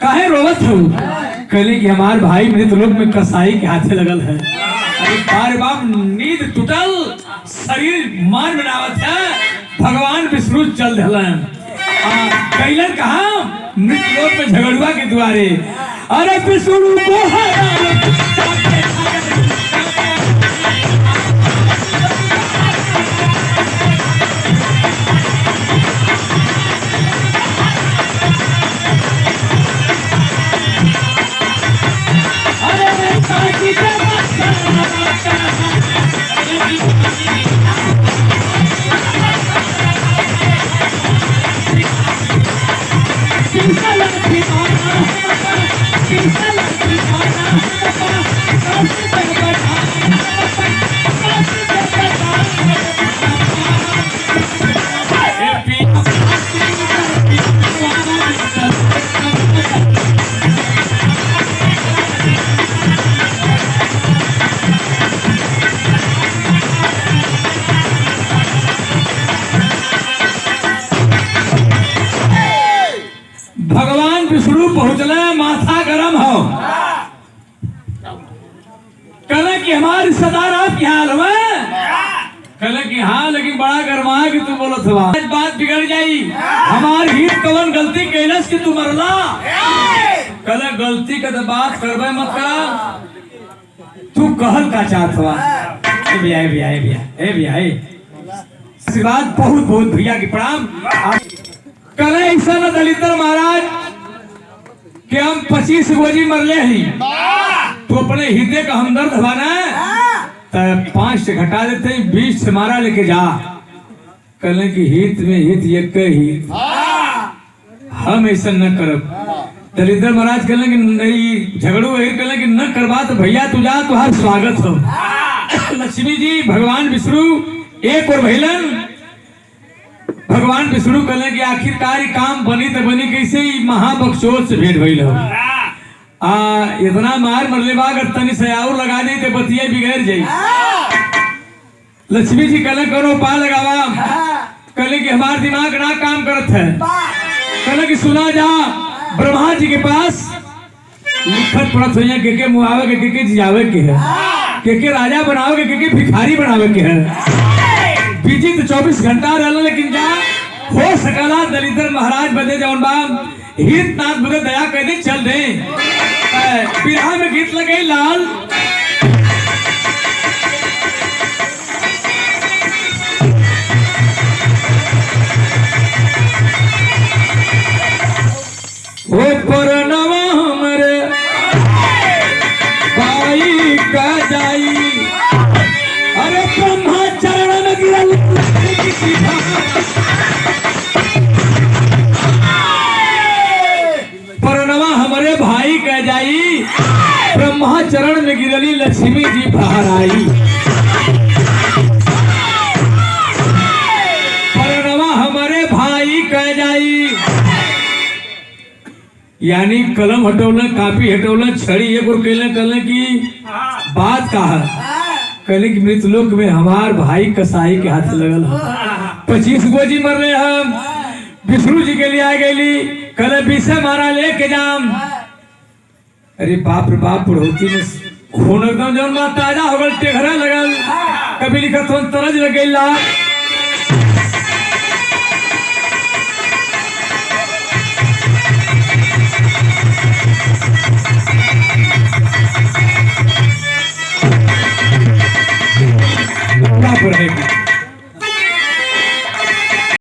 काहे रोवत हो? कहले कि हमार भाई मृतलोक में कसाई के हाथे लगल है। अरे बारे बाप, नींद टूटल, शरीर मान बनावत है, भगवान विष्णु चल दिलन। कैलन कहा मृतलोक में झगड़ुआ के द्वारे। अरे विष्णु को भगवान विष्णु पहुंचले, माथा गरम हो। कहले कि हमारे रिश्तेदार आपके हाल में? कहले कि हाँ, लेकिन बड़ा गरमा कि तू बोलत हुआ, आज बात बिगड़ जाई। हमार हित कवन गलती कैलस कि तू मरला? कहले गलती का तो बात करबे मत करा, तू कहल का चाहत हुआ? ए भैया आशीर्वाद बहुत बहुत भैया की प्रणाम। कहले ऐसा न दलितर महाराज कि हम 25 गोजी मरले ही, तो अपने हिते का हमदर्द हवाना तो 5 से घटा देते, 20 से मारा लेके जा। कहले कि हित में हित एक हित, हम ऐसा न करब। दलितर महाराज कहले कि नहीं झगड़ो है, कहले कि न करवा तो भैया तू जा, तुहार स्वागत हो। लक्ष्मी जी भगवान विष्णु एक और भैलन। भगवान विष्णु कहले कि आखिरकार काम बनी तो बनी कैसे, महाबख्शोश से भेंट भइल हो। इतना मार मरले बाग तनी से और लगा दी तो बतिया बिगड़ जाई। लक्ष्मी जी कहले करो पा लगावा। कहले कि हमार दिमाग ना काम करत है। कहले कि सुना जा, ब्रह्मा जी के पास लिखत पढ़त हो, के मुआवे के जियावे के है, के राजा बनावे के भिखारी बनावे के है। बिजी तो 24 घंटा रहला, लेकिन जा हो सकला दलितर महाराज बदे जौन बा हित नाथ बदे दया कर दे, चल दे। बिरहा में गीत लगे लाल। ओ परनवा हमरे भाई का जाई, अरे ब्रह्मा चरण में गिरल परनवा हमारे भाई कह जाई, ब्रह्मा चरण में गिरली लक्ष्मी जी बाहर आई। परनवा हमारे भाई कह जाई, यानी कलम हटौलन, कापी हटौलन, छड़ी एक और कहले की बात कहा। कहले कि मृतलोक में हमार भाई कसाई के हाथ लगल है, 25 गोजी मर रहे हम, विष्णु जी के लिए आ गई। कहले 20 मारा लेके जाम। अरे बाप रे बाप, बुढ़ौती में खून एकदम जौन बा ताजा हो गल, टेघरा लगल। कभी लिखत हो तरज लग गई ला। रहेगी।